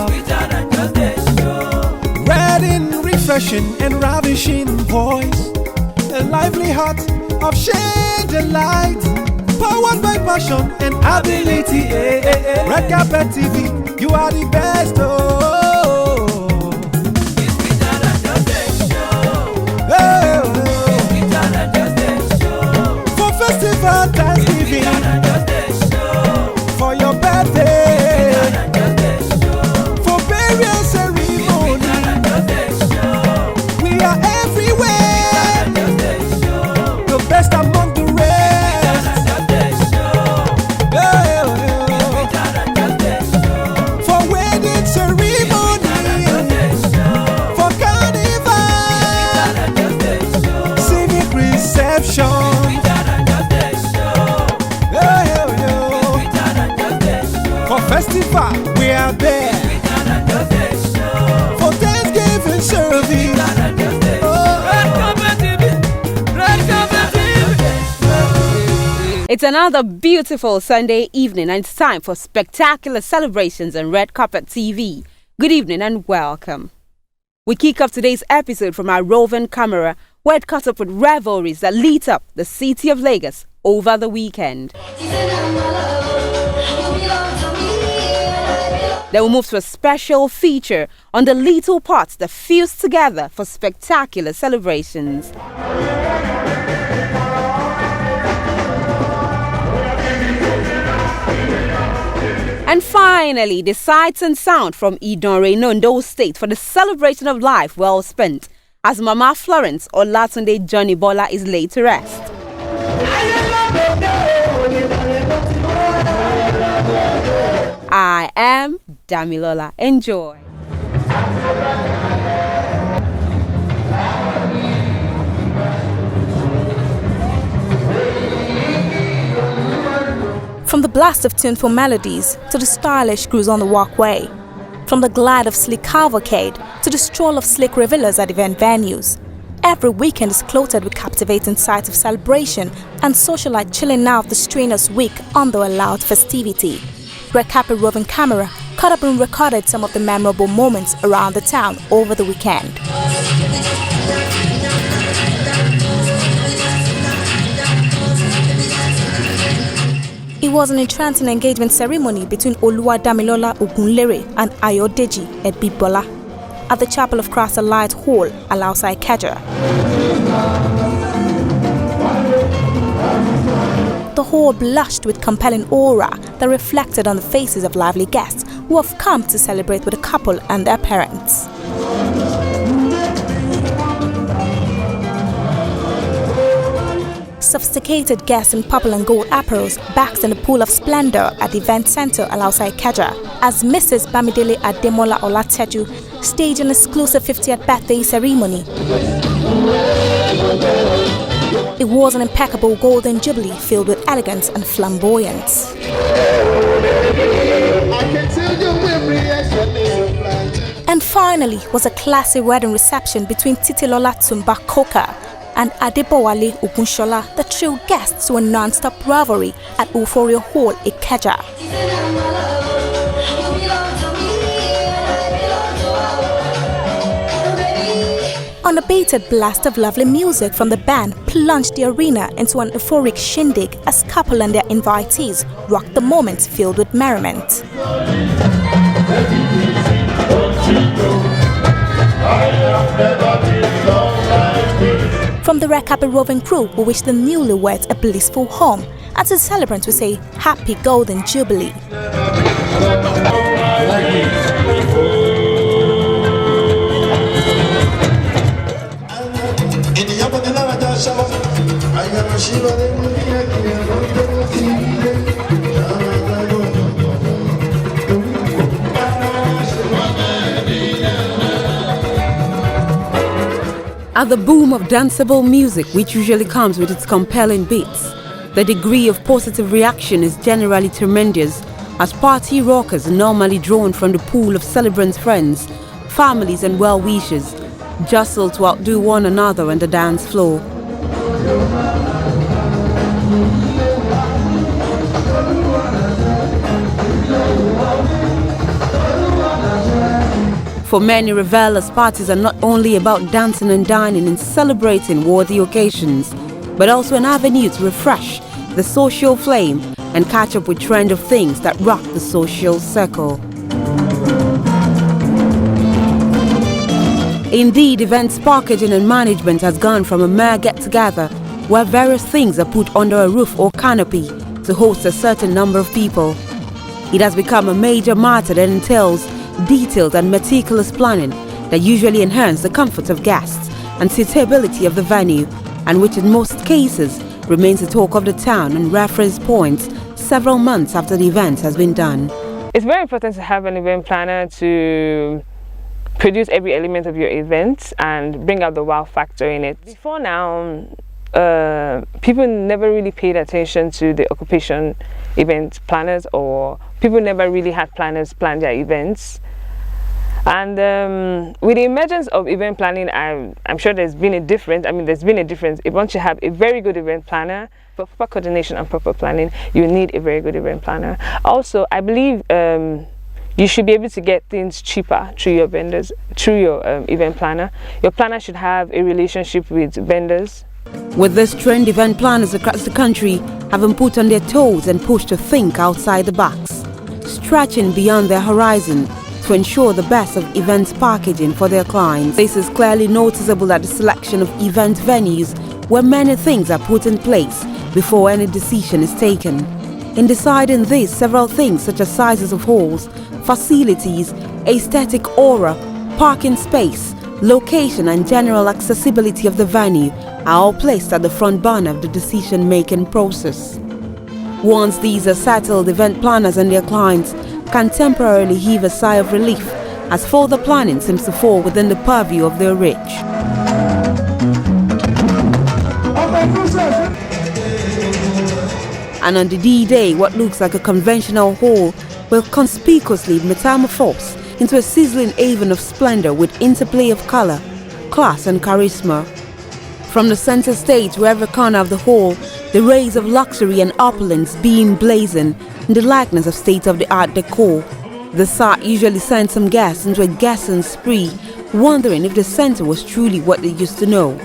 Sweeter than just a show. Red in refreshing and ravishing voice, a lively heart of shade and light, powered by passion and ability. Redcarpet TV, you are the best. It's sweeter than just a show. It's sweeter than just a show. For festival Thanksgiving, Sweeter than just a show. for your birthday, Sweeter than just a show. for burial ceremony, Sweeter than just a show. we are everywhere. Sweeter than just a show. The best among the rest. Sweeter than just a show. Sweeter than just a show. For wedding ceremony, for carnival, civic reception. For festival, we are there. For Thanksgiving service, It's another beautiful Sunday evening and it's time for spectacular celebrations on Redcarpet TV. Good evening and welcome. We kick off today's episode from our roving camera where it caught up with revelries that lit up the city of Lagos over the weekend. Then we move to a special feature on the little parts that fuse together for spectacular celebrations. And finally, the sights and sound from Idonre, Ondo State for the celebration of life well spent as Mama Florence Olatunde Jonibola'S is laid to rest. I am Damilola. Enjoy. From the blast of tuneful melodies to the stylish cruise on the walkway, from the glide of sleek cavalcade to the stroll of sleek revelers at event venues, every weekend is clothed with captivating sights of celebration and socialite chilling out the strenuous week under a loud festivity. Redcarpet roving camera caught up and recorded some of the memorable moments around the town over the weekend. It was an entrancing engagement ceremony between Oluwadamilola Ogunlere and Ayodeji Ebibola at the Chapel of Christ Light Hall, Alausa Ikeja. The hall blushed with compelling aura that reflected on the faces of lively guests who have come to celebrate with the couple and their parents. Sophisticated guests in purple and gold apparels basked in a pool of splendor at the event center Alausa Ikeja as Mrs. Bamidele Ademola Olateju staged an exclusive 50th birthday ceremony. It was an impeccable golden jubilee filled with elegance and flamboyance. And finally was a classy wedding reception between Titilola Tumba Koka and Adebowale Ogunshola that thrilled guests to a non-stop revelry at Uforio Hall, Ikeja. Unabated blast of lovely music from the band plunged the arena into an euphoric shindig as couple and their invitees rocked the moment filled with merriment. From the Redcarpet roving crew, we wish the newlyweds a blissful home, and to the celebrants we say Happy Golden Jubilee. At the boom of danceable music, which usually comes with its compelling beats, the degree of positive reaction is generally tremendous, as party rockers are normally drawn from the pool of celebrants' friends, families and well-wishers, jostle to outdo one another on the dance floor. For many revelers, parties are not only about dancing and dining and celebrating worthy occasions, but also an avenue to refresh the social flame and catch up with trend of things that rock the social circle. Indeed, events packaging and management has gone from a mere get-together where various things are put under a roof or canopy to host a certain number of people. It has become a major matter that entails detailed and meticulous planning that usually enhance the comfort of guests and suitability of the venue, and which in most cases remains the talk of the town and reference points several months after the event has been done. It's very important to have an event planner to produce every element of your event and bring out the wow factor in it. Before now, people never really paid attention to the occupation event planners, or people never really had planners plan their events. And with the emergence of event planning, I'm sure there's been a difference. There's been a difference. Once you have a very good event planner, for proper coordination and proper planning, you need a very good event planner. Also, I believe you should be able to get things cheaper through your vendors, through your event planner. Your planner should have a relationship with vendors. With this trend, event planners across the country have been put on their toes and pushed to think outside the box, stretching beyond their horizon to ensure the best of events packaging for their clients. This is clearly noticeable at the selection of event venues, where many things are put in place before any decision is taken. In deciding this, several things such as sizes of halls, facilities, aesthetic aura, parking space, location and general accessibility of the venue are all placed at the front burner of the decision-making process. Once these are settled, event planners and their clients can temporarily heave a sigh of relief, as further planning seems to fall within the purview of their rich. And on the D-Day, what looks like a conventional hall will conspicuously metamorphose into a sizzling haven of splendor with interplay of color, class and charisma. From the center stage to every corner of the hall, the rays of luxury and opulence beam blazing in the likeness of state-of-the-art decor. The sight usually sends some guests into a guessing spree, wondering if the center was truly what they used to know.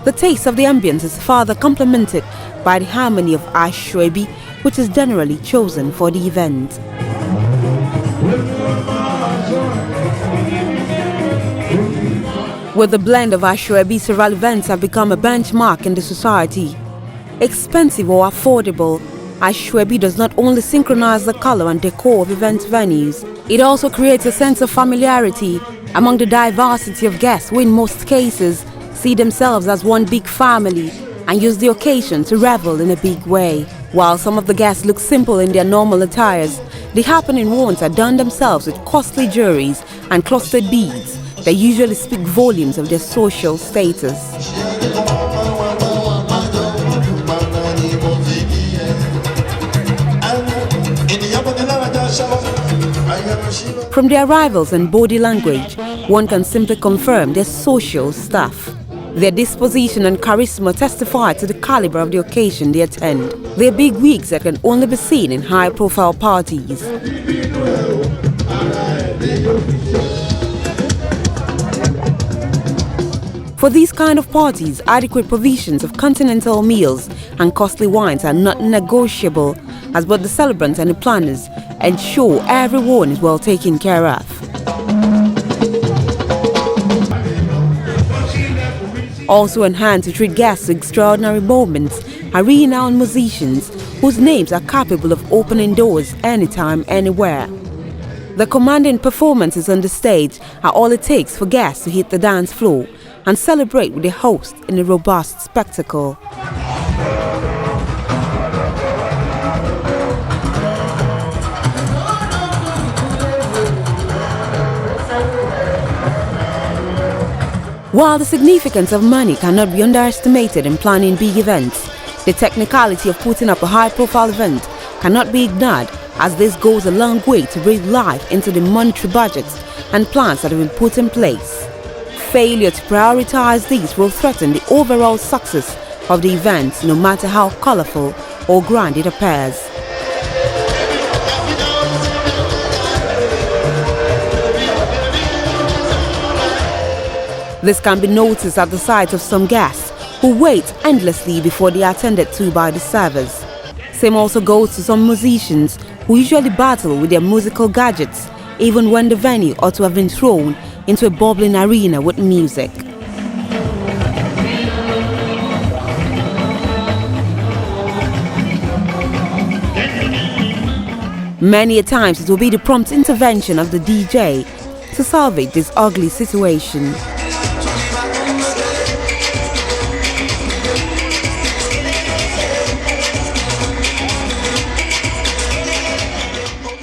The taste of the ambience is further complemented by the harmony of Ashwebi, which is generally chosen for the event. With the blend of Ashwebi, several events have become a benchmark in the society. Expensive or affordable, Ashwebi does not only synchronize the color and decor of event venues, it also creates a sense of familiarity among the diversity of guests who in most cases see themselves as one big family and use the occasion to revel in a big way. While some of the guests look simple in their normal attires, the happening ones adorn themselves with costly jewelries and clustered beads that usually speak volumes of their social status. From their arrivals and body language, one can simply confirm their social stuff. Their disposition and charisma testify to the caliber of the occasion they attend. They're big wigs that can only be seen in high-profile parties. For these kind of parties, adequate provisions of continental meals and costly wines are not negotiable, as both the celebrants and the planners ensure everyone is well taken care of. Also on hand to treat guests to extraordinary moments are renowned musicians whose names are capable of opening doors anytime, anywhere. The commanding performances on the stage are all it takes for guests to hit the dance floor and celebrate with their host in a robust spectacle. While the significance of money cannot be underestimated in planning big events, the technicality of putting up a high-profile event cannot be ignored, as this goes a long way to breathe life into the monetary budgets and plans that have been put in place. Failure to prioritize these will threaten the overall success of the event, no matter how colorful or grand it appears. This can be noticed at the sight of some guests who wait endlessly before they are attended to by the servers. Same also goes to some musicians who usually battle with their musical gadgets even when the venue ought to have been thrown into a bubbling arena with music. Many a times it will be the prompt intervention of the DJ to salvage this ugly situation.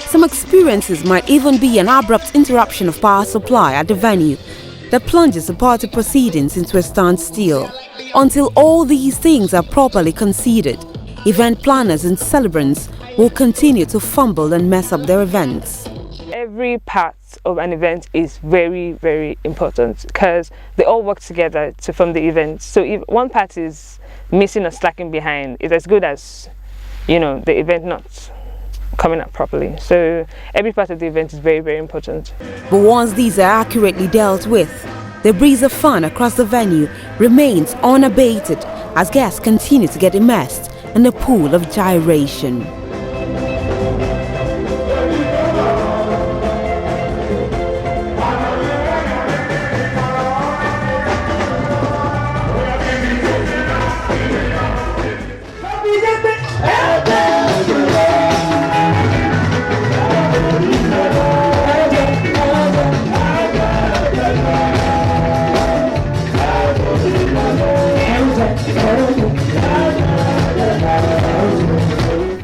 Some experiences might even be an abrupt interruption of power supply at the venue that plunges the party proceedings into a standstill. Until all these things are properly considered, event planners and celebrants will continue to fumble and mess up their events. Every part of an event is very, very important because they all work together to form the event. So if one part is missing or slacking behind, it's as good as, the event not coming up properly. So every part of the event is very, very important. But once these are accurately dealt with, the breeze of fun across the venue remains unabated as guests continue to get immersed in a pool of gyration.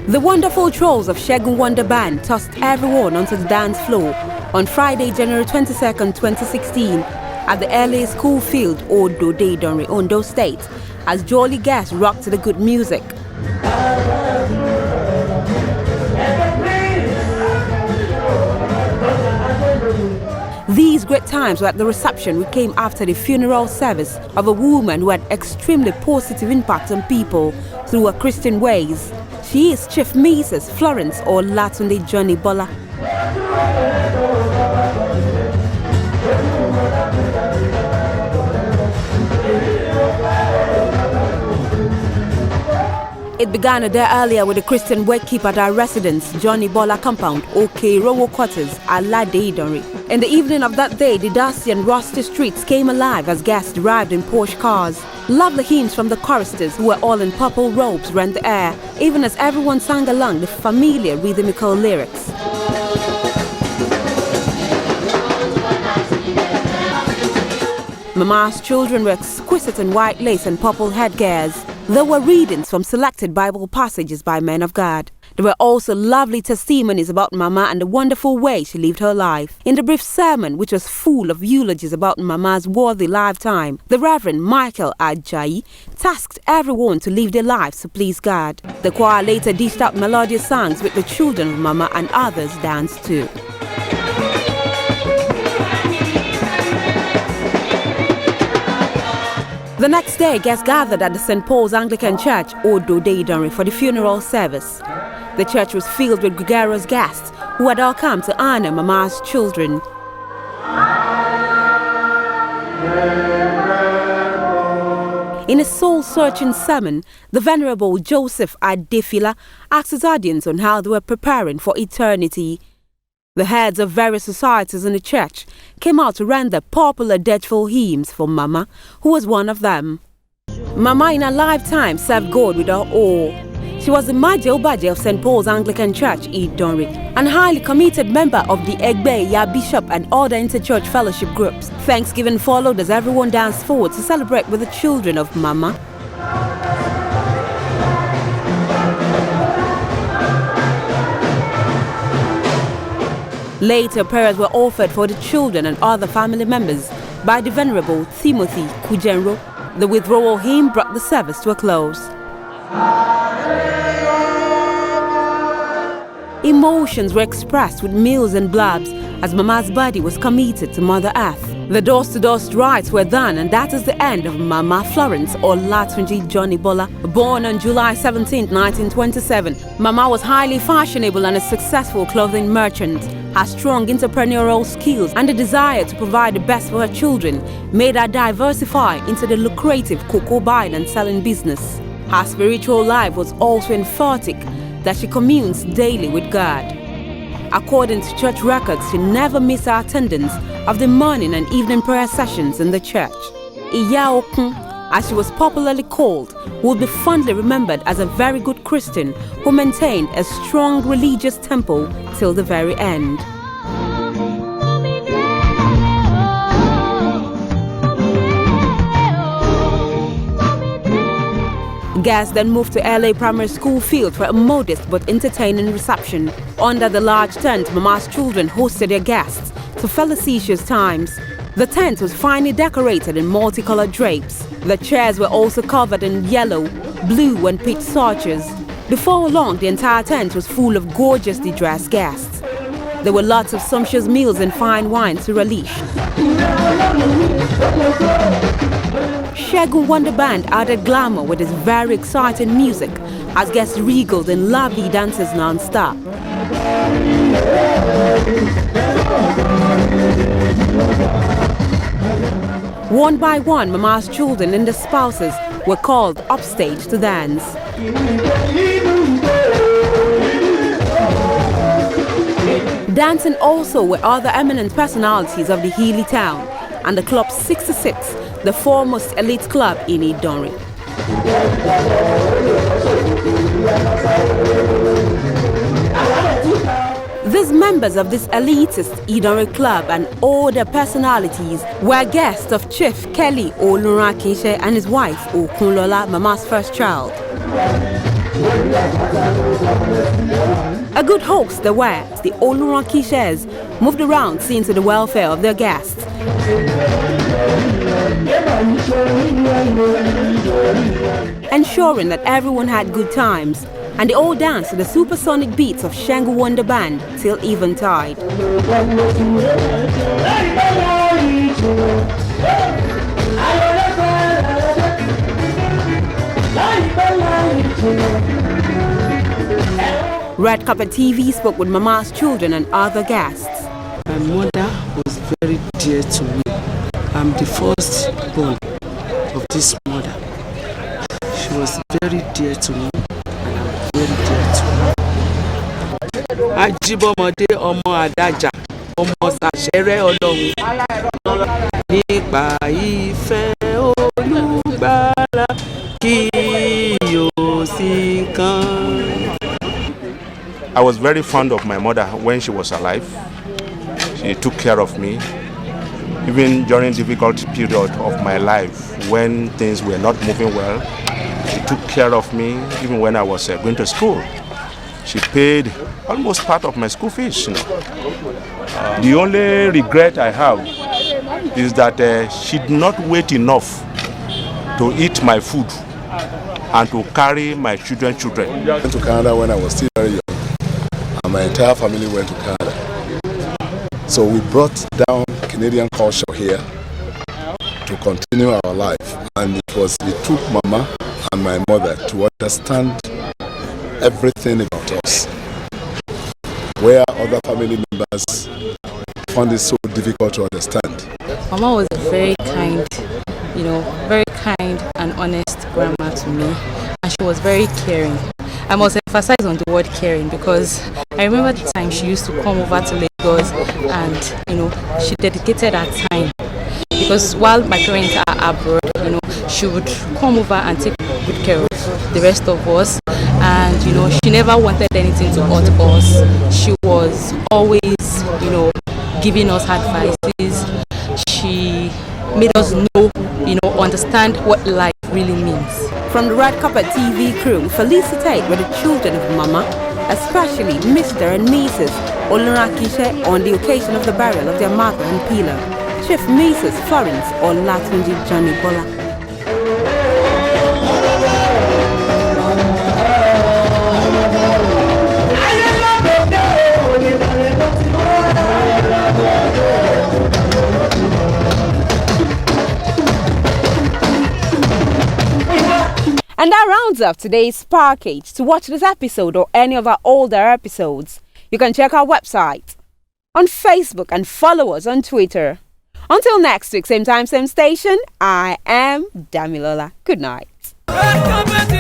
The wonderful trolls of Segun Wonder Band tossed everyone onto the dance floor on Friday, January 22nd, 2016 at the LA School Field, Odo Deidonri, Ondo State, as jolly guests rocked to the good music. These great times were at the reception which came after the funeral service of a woman who had extremely positive impact on people through her Christian ways. She is Chief Mrs. Florence or Latunde Jonibola. It began a day earlier with a Christian wakekeep at our residence, Jonibola compound, OK Rowo quarters, Aladeidonri. In the evening of that day, the dusty and rusty streets came alive as guests arrived in Porsche cars. Lovely hymns from the choristers, who were all in purple robes, rent the air, even as everyone sang along the familiar rhythmical lyrics. Mama's children were exquisite in white lace and purple headgears. There were readings from selected Bible passages by men of God. There were also lovely testimonies about Mama and the wonderful way she lived her life. In the brief sermon, which was full of eulogies about Mama's worthy lifetime, the Reverend Michael Ajayi tasked everyone to live their lives to please God. The choir later dished out melodious songs with the children of Mama, and others danced too. The next day, guests gathered at the St. Paul's Anglican Church, Odo Deidonri, for the funeral service. The church was filled with gregarious guests who had all come to honor Mama's children. In a soul-searching sermon, the Venerable Joseph Adefila asked his audience on how they were preparing for eternity. The heads of various societies in the church came out to render popular dirgeful hymns for Mama, who was one of them. Mama in her lifetime served God with her all. She was the Maje Obaje of St. Paul's Anglican Church, Idonri, and highly committed member of the Egbe, Ya Bishop and other interchurch fellowship groups. Thanksgiving followed as everyone danced forward to celebrate with the children of Mama. Later, prayers were offered for the children and other family members by the Venerable Timothy Kujenro. The withdrawal hymn brought the service to a close. Emotions were expressed with meals and blabs as Mama's body was committed to Mother Earth. The door-to-door rites were done, and that is the end of Mama Florence Olatunji Jonibola. Born on July 17, 1927, Mama was highly fashionable and a successful clothing merchant. Her strong entrepreneurial skills and the desire to provide the best for her children made her diversify into the lucrative cocoa buying and selling business. Her spiritual life was also emphatic that she communes daily with God. According to church records, she never missed her attendance of the morning and evening prayer sessions in the church. Iya Okun, as she was popularly called, would be fondly remembered as a very good Christian who maintained a strong religious temple till the very end. Guests then moved to LA Primary School field for a modest but entertaining reception. Under the large tent, Mama's children hosted their guests to felicitous times. The tent was finely decorated in multicolored drapes. The chairs were also covered in yellow, blue and peach sarches. Before long, the entire tent was full of gorgeously dressed guests. There were lots of sumptuous meals and fine wine to relish. Segun Wonder Band added glamour with his very exciting music as guests regaled in lovely dances non-stop. One by one, Mama's children and their spouses were called upstage to dance. Dancing also were other eminent personalities of the hilly town and the Club 66, the foremost elite club in Idonri. These members of this elitist Idonri club and all their personalities were guests of Chief Kelly Olurakishe and his wife Okunlola, Mama's first child. A good host they were. The Olurakishes moved around seeing to the welfare of their guests. Ensuring that everyone had good times, and they all danced to the supersonic beats of Segun Wonder Band till eventide. Redcarpet TV spoke with Mama's children and other guests. My mother was very dear to me. I'm the first born of this mother. She was very dear to me, and I'm very dear to her. Ajibomode ọmọ Adaja, ọmọ Sàṣẹrẹ Ọlọ́run. Nípa ìfẹ́ Olùgbàlà kí yóò sí kan. I was very fond of my mother when she was alive. She took care of me, even during difficult period of my life when things were not moving well. She took care of me even when I was going to school. She paid almost part of my school fees. The only regret I have is that she did not wait enough to eat my food and to carry my children. I went to Canada when I was still very young, and my entire family went to Canada. So we brought down Canadian culture here to continue our life, and it took Mama and my mother to understand everything about us, where other family members found it so difficult to understand. Mama was very kind, very kind and honest grandma to me, and she was very caring. I must emphasize on the word caring because I remember the time she used to come over to Lagos and, she dedicated her time. Because while my parents are abroad, she would come over and take good care of the rest of us. And, she never wanted anything to hurt us. She was always, giving us advices. She made us know, understand what life really means. From the Redcarpet TV crew, we felicitate with the children of Mama, especially Mr. and Mrs. Olurakishe on the occasion of the burial of their mother and pillar, Chief Mrs. Florence Olatunji Jonibola. And that rounds up today's package. To watch this episode or any of our older episodes, you can check our website, on Facebook, and follow us on Twitter. Until next week, same time, same station, I am Jonibola. Good night. Redcarpet